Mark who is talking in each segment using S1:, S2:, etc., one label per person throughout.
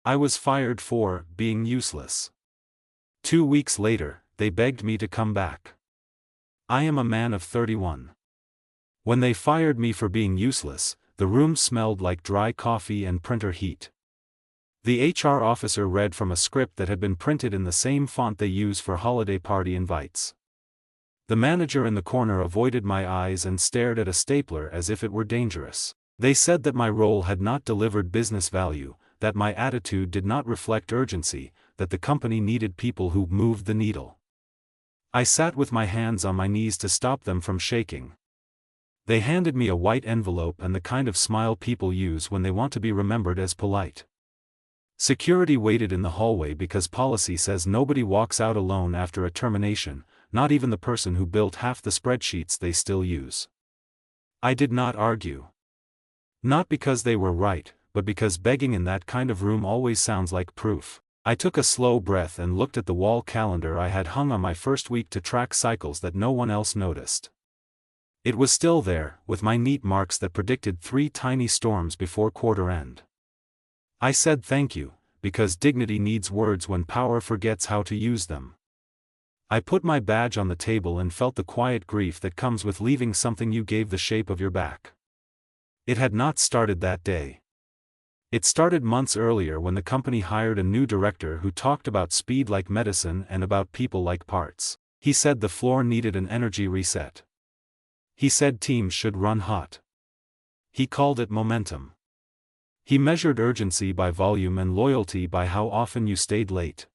S1: I was fired for being useless. 2 weeks later, they begged me to come back. I am a man of 31. When they fired me for being useless, the room smelled like dry coffee and printer heat. The HR officer read from a script that had been printed in the same font they use for holiday party invites. The manager in the corner avoided my eyes and stared at a stapler as if it were dangerous. They said that my role had not delivered business value, that my attitude did not reflect urgency, that the company needed people who moved the needle. I sat with my hands on my knees to stop them from shaking. They handed me a white envelope and the kind of smile people use when they want to be remembered as polite. Security waited in the hallway because policy says nobody walks out alone after a termination, not even the person who built half the spreadsheets they still use. I did not argue. Not because they were right, but because begging in that kind of room always sounds like proof. I took a slow breath and looked at the wall calendar I had hung on my first week to track cycles that no one else noticed. It was still there, with my neat marks that predicted 3 tiny storms before quarter end. I said thank you, because dignity needs words when power forgets how to use them. I put my badge on the table and felt the quiet grief that comes with leaving something you gave the shape of your back. It had not started that day. It started months earlier when the company hired a new director who talked about speed like medicine and about people like parts. He said the floor needed an energy reset. He said teams should run hot. He called it momentum. He measured urgency by volume and loyalty by how often you stayed late.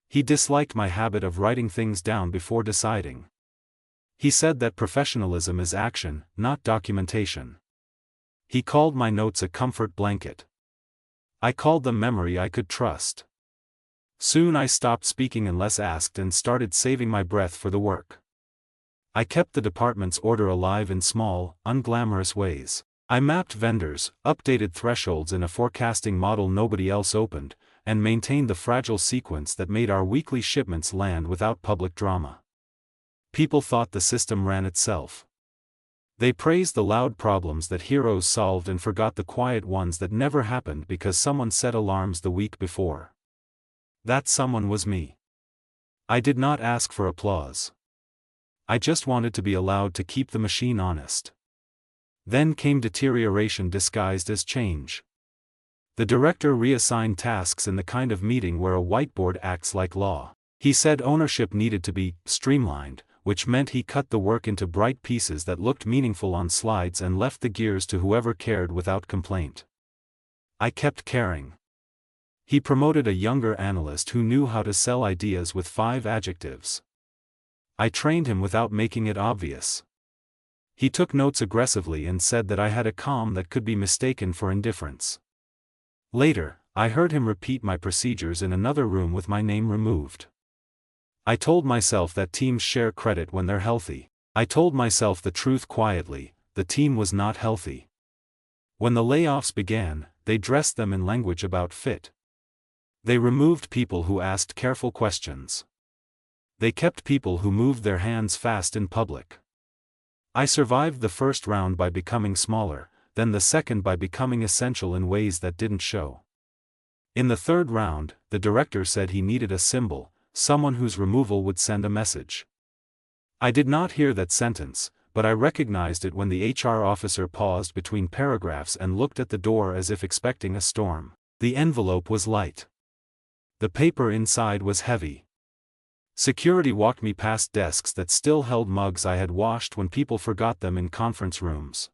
S1: He disliked my habit of writing things down before deciding. He said that professionalism is action, not documentation. He called my notes a comfort blanket. I called them memory I could trust. Soon I stopped speaking unless asked and started saving my breath for the work. I kept the department's order alive in small, unglamorous ways. I mapped vendors, updated thresholds in a forecasting model nobody else opened, and maintained the fragile sequence that made our weekly shipments land without public drama. People thought the system ran itself. They praised the loud problems that heroes solved and forgot the quiet ones that never happened because someone set alarms the week before. That someone was me. I did not ask for applause. I just wanted to be allowed to keep the machine honest. Then came deterioration disguised as change. The director reassigned tasks in the kind of meeting where a whiteboard acts like law. He said ownership needed to be streamlined, which meant he cut the work into bright pieces that looked meaningful on slides and left the gears to whoever cared without complaint. I kept caring. He promoted a younger analyst who knew how to sell ideas with 5 adjectives. I trained him without making it obvious. He took notes aggressively and said that I had a calm that could be mistaken for indifference. Later, I heard him repeat my procedures in another room with my name removed. I told myself that teams share credit when they're healthy. I told myself the truth quietly, the team was not healthy. When the layoffs began, they dressed them in language about fit. They removed people who asked careful questions. They kept people who moved their hands fast in public. I survived the first round by becoming smaller, then the second by becoming essential in ways that didn't show. In the third round, the director said he needed a symbol, someone whose removal would send a message. I did not hear that sentence, but I recognized it when the HR officer paused between paragraphs and looked at the door as if expecting a storm. The envelope was light. The paper inside was heavy. Security walked me past desks that still held mugs I had washed when people forgot them in conference rooms.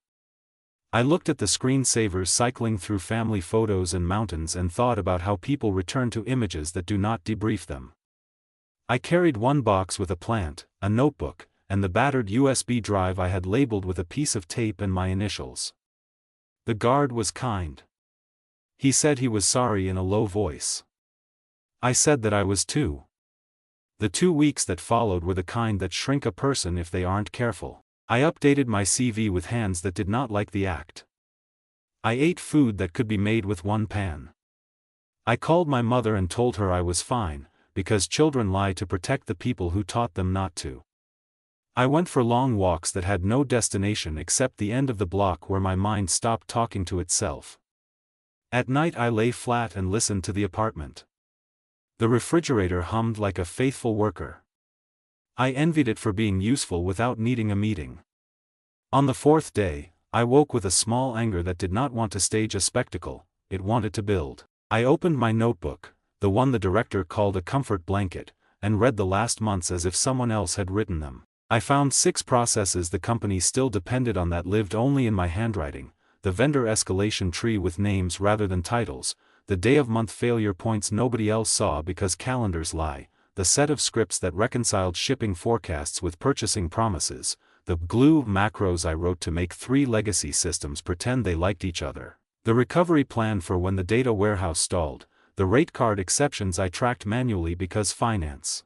S1: I looked at the screensavers cycling through family photos and mountains and thought about how people return to images that do not debrief them. I carried one box with a plant, a notebook, and the battered USB drive I had labeled with a piece of tape and my initials. The guard was kind. He said he was sorry in a low voice. I said that I was too. The 2 weeks that followed were the kind that shrink a person if they aren't careful. I updated my CV with hands that did not like the act. I ate food that could be made with one pan. I called my mother and told her I was fine, because children lie to protect the people who taught them not to. I went for long walks that had no destination except the end of the block where my mind stopped talking to itself. At night I lay flat and listened to the apartment. The refrigerator hummed like a faithful worker. I envied it for being useful without needing a meeting. On the fourth day, I woke with a small anger that did not want to stage a spectacle, it wanted to build. I opened my notebook, the one the director called a comfort blanket, and read the last months as if someone else had written them. I found 6 processes the company still depended on that lived only in my handwriting: the vendor escalation tree with names rather than titles, the day-of-month failure points nobody else saw because calendars lie, the set of scripts that reconciled shipping forecasts with purchasing promises, the glue macros I wrote to make 3 legacy systems pretend they liked each other, the recovery plan for when the data warehouse stalled, the rate card exceptions I tracked manually because finance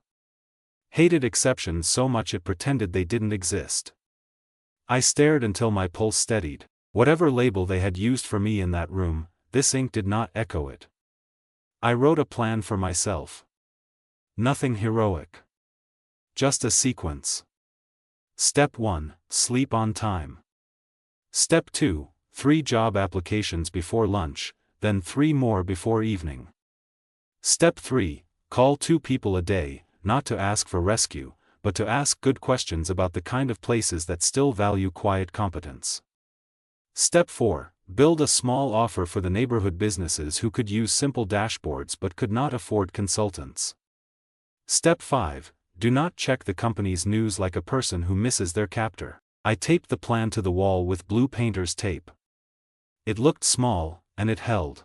S1: hated exceptions so much it pretended they didn't exist. I stared until my pulse steadied. Whatever label they had used for me in that room, this ink did not echo it. I wrote a plan for myself. Nothing heroic. Just a sequence. Step 1, sleep on time. Step 2, 3 job applications before lunch, then 3 more before evening. Step 3, call 2 people a day, not to ask for rescue, but to ask good questions about the kind of places that still value quiet competence. Step 4, build a small offer for the neighborhood businesses who could use simple dashboards but could not afford consultants. Step 5, do not check the company's news like a person who misses their captor. I taped the plan to the wall with blue painter's tape. It looked small, and it held.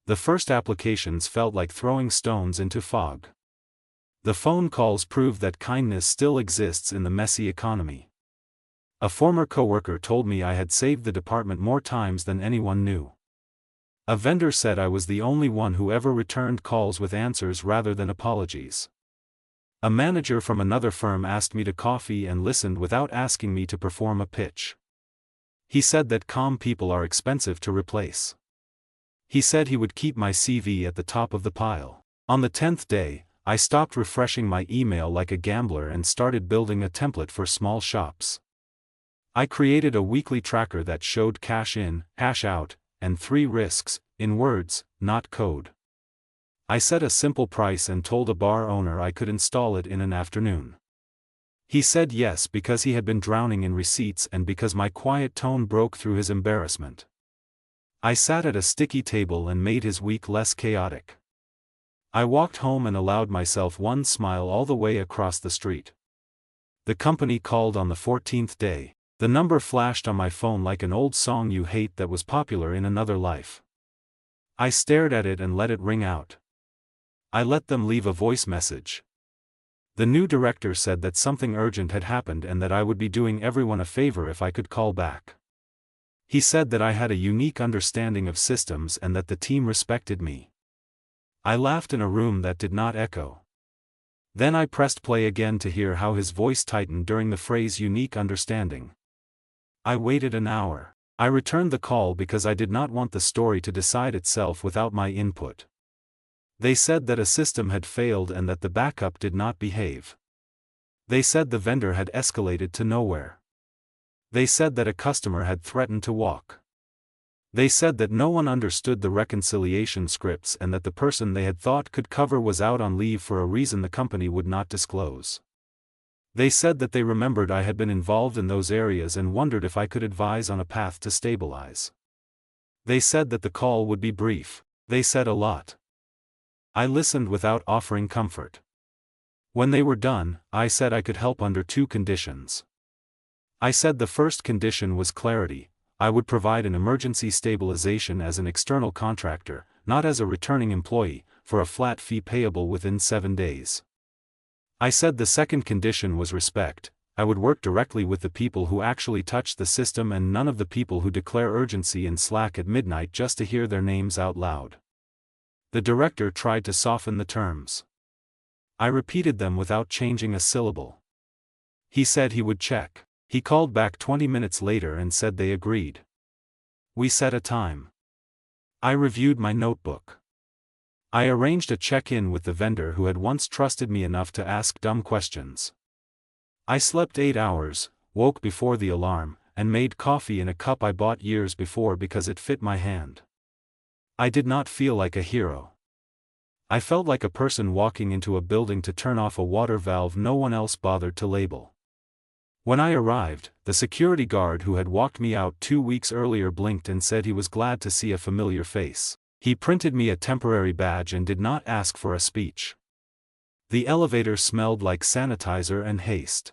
S1: The first applications felt like throwing stones into fog. The phone calls proved that kindness still exists in the messy economy. A former coworker told me I had saved the department more times than anyone knew. A vendor said I was the only one who ever returned calls with answers rather than apologies. A manager from another firm asked me to coffee and listened without asking me to perform a pitch. He said that calm people are expensive to replace. He said he would keep my CV at the top of the pile. On the 10th day, I stopped refreshing my email like a gambler and started building a template for small shops. I created a weekly tracker that showed cash in, cash out, and 3 risks, in words, not code. I set a simple price and told a bar owner I could install it in an afternoon. He said yes because he had been drowning in receipts and because my quiet tone broke through his embarrassment. I sat at a sticky table and made his week less chaotic. I walked home and allowed myself one smile all the way across the street. The company called on the 14th day. The number flashed on my phone like an old song you hate that was popular in another life. I stared at it and let it ring out. I let them leave a voice message. The new director said that something urgent had happened and that I would be doing everyone a favor if I could call back. He said that I had a unique understanding of systems and that the team respected me. I laughed in a room that did not echo. Then I pressed play again to hear how his voice tightened during the phrase unique understanding. I waited an hour. I returned the call because I did not want the story to decide itself without my input. They said that a system had failed and that the backup did not behave. They said the vendor had escalated to nowhere. They said that a customer had threatened to walk. They said that no one understood the reconciliation scripts and that the person they had thought could cover was out on leave for a reason the company would not disclose. They said that they remembered I had been involved in those areas and wondered if I could advise on a path to stabilize. They said that the call would be brief. They said a lot. I listened without offering comfort. When they were done, I said I could help under 2 conditions. I said the first condition was clarity. I would provide an emergency stabilization as an external contractor, not as a returning employee, for a flat fee payable within 7 days. I said the second condition was respect. I would work directly with the people who actually touch the system and none of the people who declare urgency in Slack at midnight just to hear their names out loud. The director tried to soften the terms. I repeated them without changing a syllable. He said he would check. He called back 20 minutes later and said they agreed. We set a time. I reviewed my notebook. I arranged a check-in with the vendor who had once trusted me enough to ask dumb questions. I slept 8 hours, woke before the alarm, and made coffee in a cup I bought years before because it fit my hand. I did not feel like a hero. I felt like a person walking into a building to turn off a water valve no one else bothered to label. When I arrived, the security guard who had walked me out 2 weeks earlier blinked and said he was glad to see a familiar face. He printed me a temporary badge and did not ask for a speech. The elevator smelled like sanitizer and haste.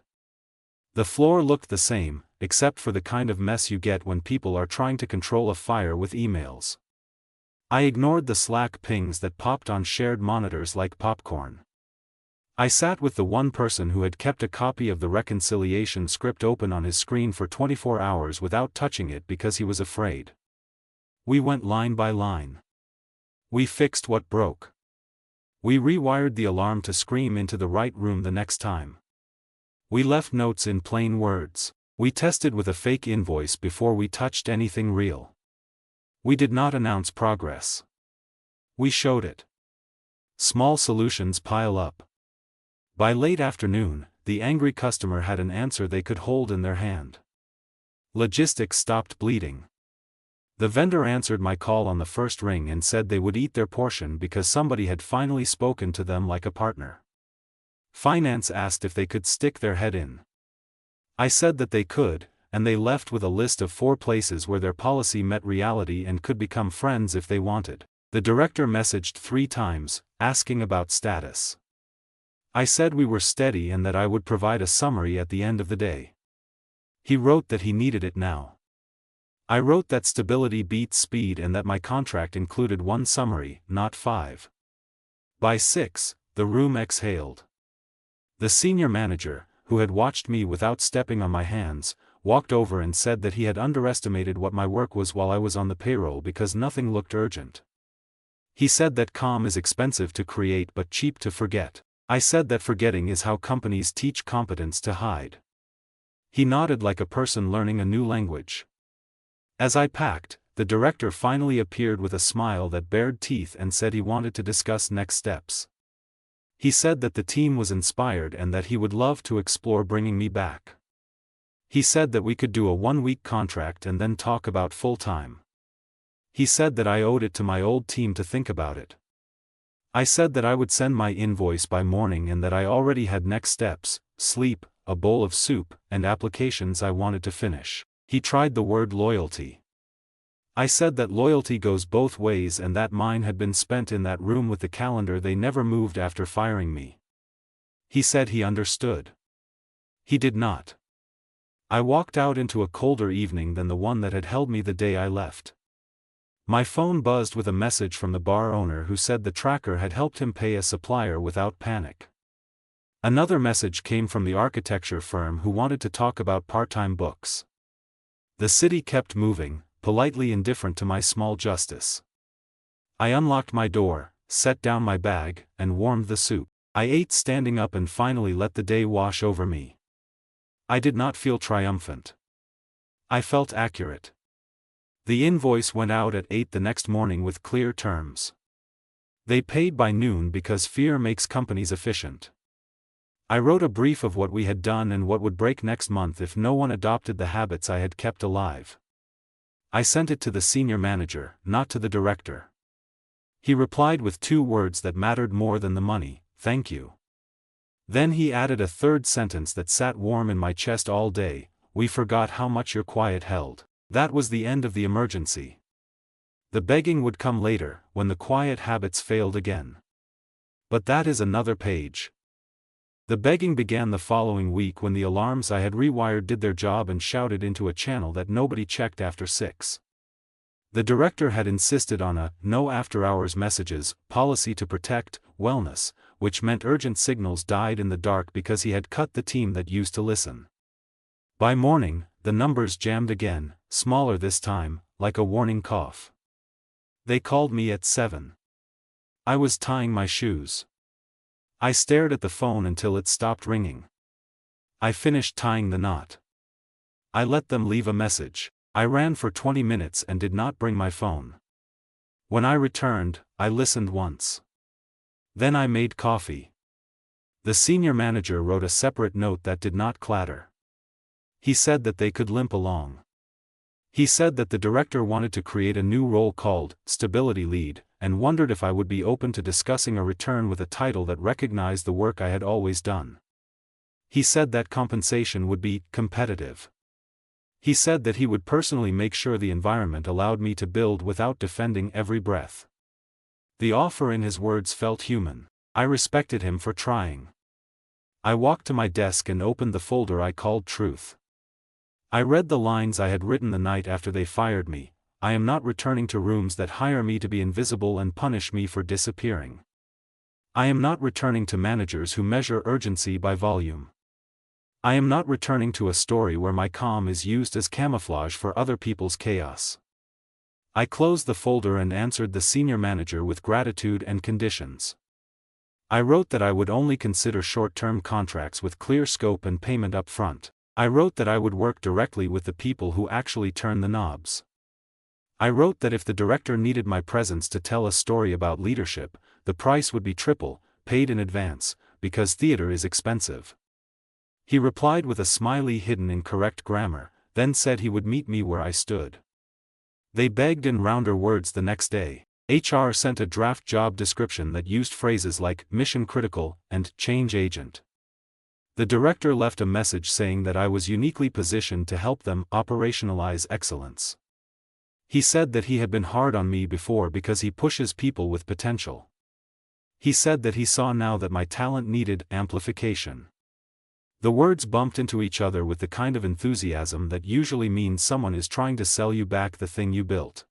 S1: The floor looked the same, except for the kind of mess you get when people are trying to control a fire with emails. I ignored the Slack pings that popped on shared monitors like popcorn. I sat with the one person who had kept a copy of the reconciliation script open on his screen for 24 hours without touching it because he was afraid. We went line by line. We fixed what broke. We rewired the alarm to scream into the right room the next time. We left notes in plain words. We tested with a fake invoice before we touched anything real. We did not announce progress. We showed it. Small solutions pile up. By late afternoon, the angry customer had an answer they could hold in their hand. Logistics stopped bleeding. The vendor answered my call on the first ring and said they would eat their portion because somebody had finally spoken to them like a partner. Finance asked if they could stick their head in. I said that they could, and they left with a list of 4 places where their policy met reality and could become friends if they wanted. The director messaged 3 times, asking about status. I said we were steady and that I would provide a summary at the end of the day. He wrote that he needed it now. I wrote that stability beats speed and that my contract included 1 summary, not 5. By 6, the room exhaled. The senior manager, who had watched me without stepping on my hands, walked over and said that he had underestimated what my work was while I was on the payroll because nothing looked urgent. He said that calm is expensive to create but cheap to forget. I said that forgetting is how companies teach competence to hide. He nodded like a person learning a new language. As I packed, the director finally appeared with a smile that bared teeth and said he wanted to discuss next steps. He said that the team was inspired and that he would love to explore bringing me back. He said that we could do a 1-week contract and then talk about full-time. He said that I owed it to my old team to think about it. I said that I would send my invoice by morning and that I already had next steps, sleep, a bowl of soup, and applications I wanted to finish. He tried the word loyalty. I said that loyalty goes both ways and that mine had been spent in that room with the calendar they never moved after firing me. He said he understood. He did not. I walked out into a colder evening than the one that had held me the day I left. My phone buzzed with a message from the bar owner who said the tracker had helped him pay a supplier without panic. Another message came from the architecture firm who wanted to talk about part-time books. The city kept moving, politely indifferent to my small justice. I unlocked my door, set down my bag, and warmed the soup. I ate standing up and finally let the day wash over me. I did not feel triumphant. I felt accurate. The invoice went out at 8 the next morning with clear terms. They paid by noon because fear makes companies efficient. I wrote a brief of what we had done and what would break next month if no one adopted the habits I had kept alive. I sent it to the senior manager, not to the director. He replied with 2 words that mattered more than the money: "Thank you." Then he added a 3rd sentence that sat warm in my chest all day: "We forgot how much your quiet held." That was the end of the emergency. The begging would come later, when the quiet habits failed again. But that is another page. The begging began the following week when the alarms I had rewired did their job and shouted into a channel that nobody checked after 6. The director had insisted on a "no after-hours messages" policy to protect wellness, which meant urgent signals died in the dark because he had cut the team that used to listen. By morning, the numbers jammed again, smaller this time, like a warning cough. They called me at 7. I was tying my shoes. I stared at the phone until it stopped ringing. I finished tying the knot. I let them leave a message. I ran for 20 minutes and did not bring my phone. When I returned, I listened once. Then I made coffee. The senior manager wrote a separate note that did not clatter. He said that they could limp along. He said that the director wanted to create a new role called Stability Lead, and wondered if I would be open to discussing a return with a title that recognized the work I had always done. He said that compensation would be competitive. He said that he would personally make sure the environment allowed me to build without defending every breath. The offer in his words felt human. I respected him for trying. I walked to my desk and opened the folder I called Truth. I read the lines I had written the night after they fired me. I am not returning to rooms that hire me to be invisible and punish me for disappearing. I am not returning to managers who measure urgency by volume. I am not returning to a story where my calm is used as camouflage for other people's chaos. I closed the folder and answered the senior manager with gratitude and conditions. I wrote that I would only consider short-term contracts with clear scope and payment up front. I wrote that I would work directly with the people who actually turn the knobs. I wrote that if the director needed my presence to tell a story about leadership, the price would be triple, paid in advance, because theater is expensive. He replied with a smiley hidden in correct grammar, then said he would meet me where I stood. They begged in rounder words the next day. HR sent a draft job description that used phrases like mission critical and change agent. The director left a message saying that I was uniquely positioned to help them operationalize excellence. He said that he had been hard on me before because he pushes people with potential. He said that he saw now that my talent needed amplification. The words bumped into each other with the kind of enthusiasm that usually means someone is trying to sell you back the thing you built.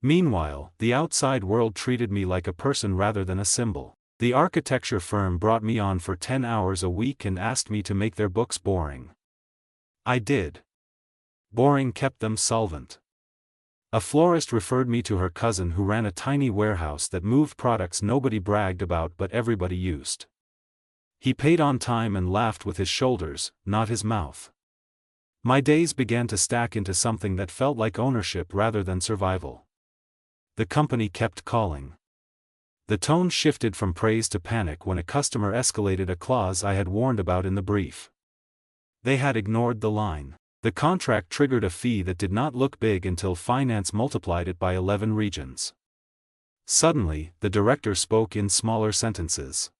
S1: Meanwhile, the outside world treated me like a person rather than a symbol. The architecture firm brought me on for 10 hours a week and asked me to make their books boring. I did. Boring kept them solvent. A florist referred me to her cousin who ran a tiny warehouse that moved products nobody bragged about but everybody used. He paid on time and laughed with his shoulders, not his mouth. My days began to stack into something that felt like ownership rather than survival. The company kept calling. The tone shifted from praise to panic when a customer escalated a clause I had warned about in the brief. They had ignored the line. The contract triggered a fee that did not look big until finance multiplied it by 11 regions. Suddenly, the director spoke in smaller sentences.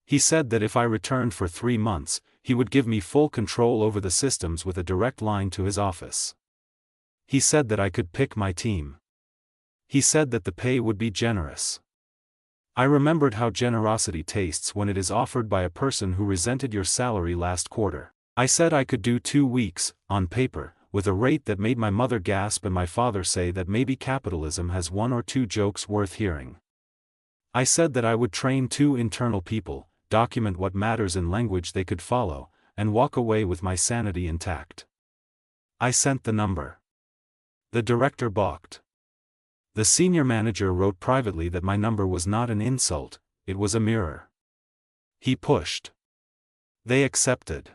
S1: He said that if I returned for 3 months, he would give me full control over the systems with a direct line to his office. He said that I could pick my team. He said that the pay would be generous. I remembered how generosity tastes when it is offered by a person who resented your salary last quarter. I said I could do 2 weeks, on paper, with a rate that made my mother gasp and my father say that maybe capitalism has 1 or 2 jokes worth hearing. I said that I would train 2 internal people, document what matters in language they could follow, and walk away with my sanity intact. I sent the number. The director balked. The senior manager wrote privately that my number was not an insult, it was a mirror. He pushed. They accepted.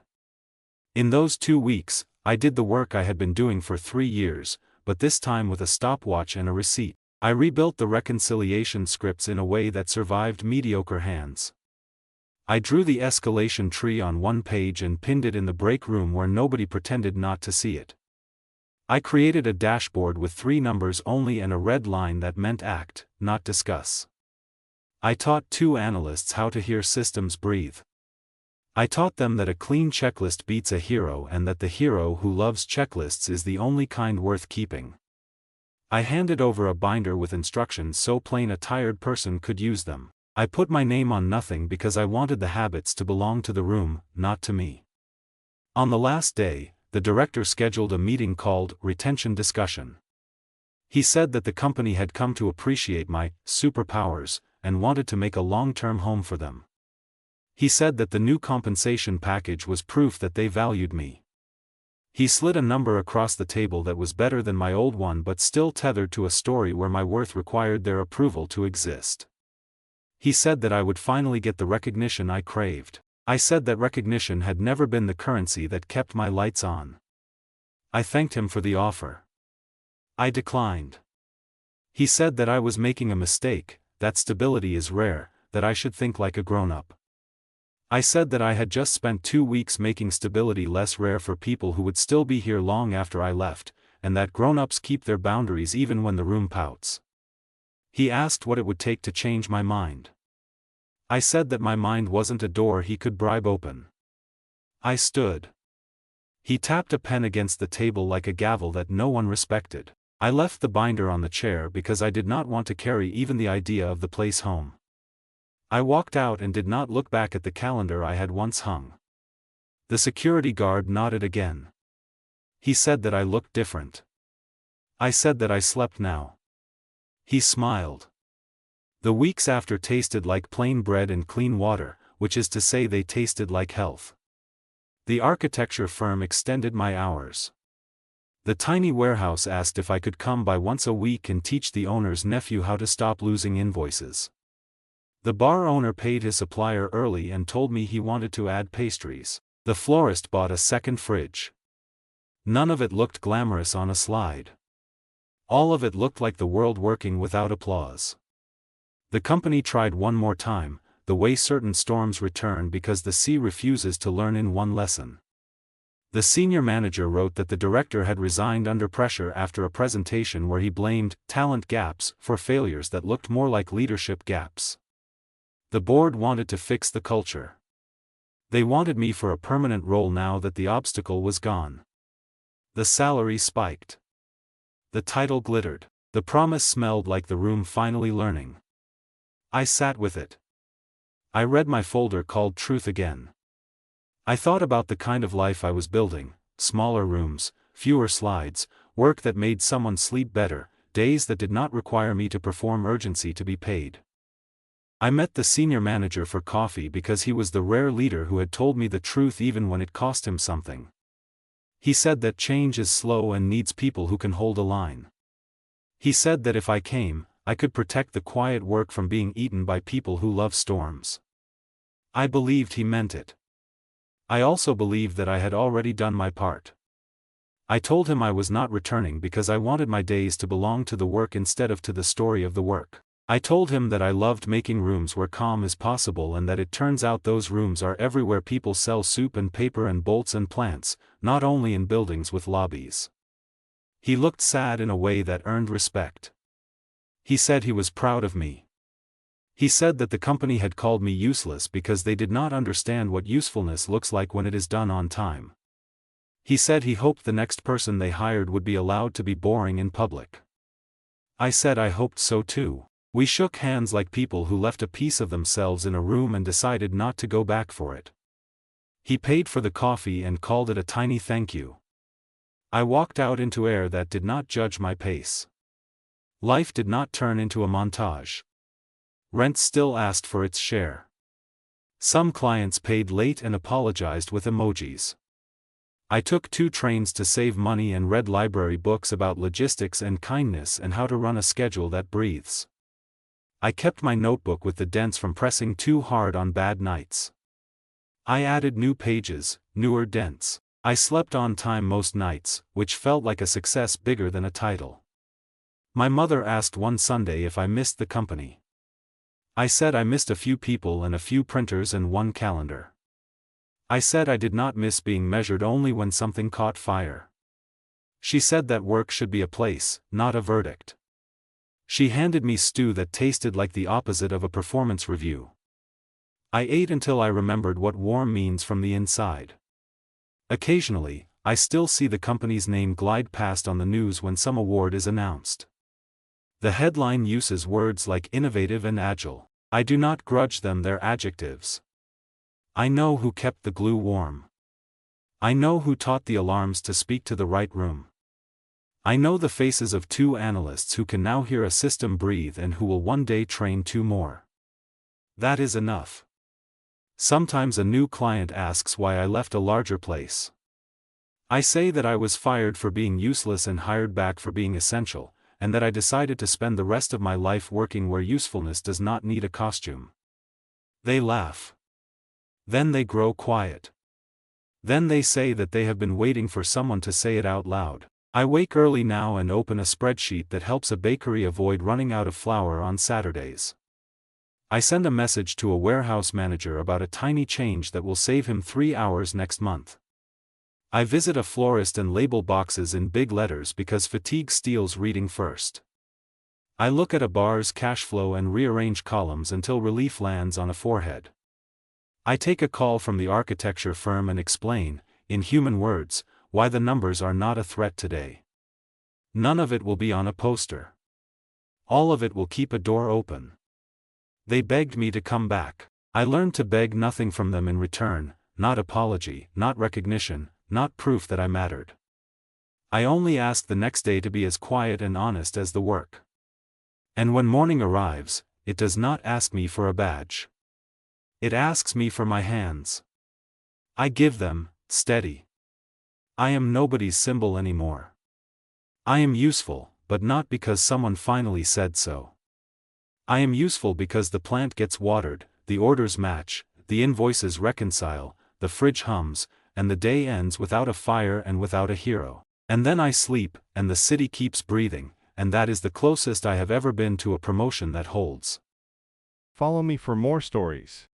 S1: In those 2 weeks, I did the work I had been doing for 3 years, but this time with a stopwatch and a receipt. I rebuilt the reconciliation scripts in a way that survived mediocre hands. I drew the escalation tree on 1 page and pinned it in the break room where nobody pretended not to see it. I created a dashboard with 3 numbers only and a red line that meant act, not discuss. I taught 2 analysts how to hear systems breathe. I taught them that a clean checklist beats a hero and that the hero who loves checklists is the only kind worth keeping. I handed over a binder with instructions so plain a tired person could use them. I put my name on nothing because I wanted the habits to belong to the room, not to me. On the last day, the director scheduled a meeting called Retention Discussion. He said that the company had come to appreciate my superpowers and wanted to make a long-term home for them. He said that the new compensation package was proof that they valued me. He slid a number across the table that was better than my old one but still tethered to a story where my worth required their approval to exist. He said that I would finally get the recognition I craved. I said that recognition had never been the currency that kept my lights on. I thanked him for the offer. I declined. He said that I was making a mistake, that stability is rare, that I should think like a grown-up. I said that I had just spent 2 weeks making stability less rare for people who would still be here long after I left, and that grown-ups keep their boundaries even when the room pouts. He asked what it would take to change my mind. I said that my mind wasn't a door he could bribe open. I stood. He tapped a pen against the table like a gavel that no one respected. I left the binder on the chair because I did not want to carry even the idea of the place home. I walked out and did not look back at the calendar I had once hung. The security guard nodded again. He said that I looked different. I said that I slept now. He smiled. The weeks after tasted like plain bread and clean water, which is to say they tasted like health. The architecture firm extended my hours. The tiny warehouse asked if I could come by once a week and teach the owner's nephew how to stop losing invoices. The bar owner paid his supplier early and told me he wanted to add pastries. The florist bought a second fridge. None of it looked glamorous on a slide. All of it looked like the world working without applause. The company tried one more time, the way certain storms return because the sea refuses to learn in one lesson. The senior manager wrote that the director had resigned under pressure after a presentation where he blamed talent gaps for failures that looked more like leadership gaps. The board wanted to fix the culture. They wanted me for a permanent role now that the obstacle was gone. The salary spiked. The title glittered. The promise smelled like the room finally learning. I sat with it. I read my folder called Truth Again. I thought about the kind of life I was building: smaller rooms, fewer slides, work that made someone sleep better, days that did not require me to perform urgency to be paid. I met the senior manager for coffee because he was the rare leader who had told me the truth even when it cost him something. He said that change is slow and needs people who can hold a line. He said that if I came, I could protect the quiet work from being eaten by people who love storms. I believed he meant it. I also believed that I had already done my part. I told him I was not returning because I wanted my days to belong to the work instead of to the story of the work. I told him that I loved making rooms where calm is possible and that it turns out those rooms are everywhere people sell soup and paper and bolts and plants, not only in buildings with lobbies. He looked sad in a way that earned respect. He said he was proud of me. He said that the company had called me useless because they did not understand what usefulness looks like when it is done on time. He said he hoped the next person they hired would be allowed to be boring in public. I said I hoped so too. We shook hands like people who left a piece of themselves in a room and decided not to go back for it. He paid for the coffee and called it a tiny thank you. I walked out into air that did not judge my pace. Life did not turn into a montage. Rent still asked for its share. Some clients paid late and apologized with emojis. I took 2 trains to save money and read library books about logistics and kindness and how to run a schedule that breathes. I kept my notebook with the dents from pressing too hard on bad nights. I added new pages, newer dents. I slept on time most nights, which felt like a success bigger than a title. My mother asked one Sunday if I missed the company. I said I missed a few people and a few printers and one calendar. I said I did not miss being measured only when something caught fire. She said that work should be a place, not a verdict. She handed me stew that tasted like the opposite of a performance review. I ate until I remembered what warm means from the inside. Occasionally, I still see the company's name glide past on the news when some award is announced. The headline uses words like innovative and agile. I do not grudge them their adjectives. I know who kept the glue warm. I know who taught the alarms to speak to the right room. I know the faces of 2 analysts who can now hear a system breathe and who will one day train 2 more. That is enough. Sometimes a new client asks why I left a larger place. I say that I was fired for being useless and hired back for being essential, and that I decided to spend the rest of my life working where usefulness does not need a costume. They laugh. Then they grow quiet. Then they say that they have been waiting for someone to say it out loud. I wake early now and open a spreadsheet that helps a bakery avoid running out of flour on Saturdays. I send a message to a warehouse manager about a tiny change that will save him 3 hours next month. I visit a florist and label boxes in big letters because fatigue steals reading first. I look at a bar's cash flow and rearrange columns until relief lands on a forehead. I take a call from the architecture firm and explain, in human words, why the numbers are not a threat today. None of it will be on a poster. All of it will keep a door open. They begged me to come back. I learned to beg nothing from them in return, not apology, not recognition, not proof that I mattered. I only ask the next day to be as quiet and honest as the work. And when morning arrives, it does not ask me for a badge. It asks me for my hands. I give them, steady. I am nobody's symbol anymore. I am useful, but not because someone finally said so. I am useful because the plant gets watered, the orders match, the invoices reconcile, the fridge hums, and the day ends without a fire and without a hero. And then I sleep, and the city keeps breathing, and that is the closest I have ever been to a promotion that holds.
S2: Follow me for more stories.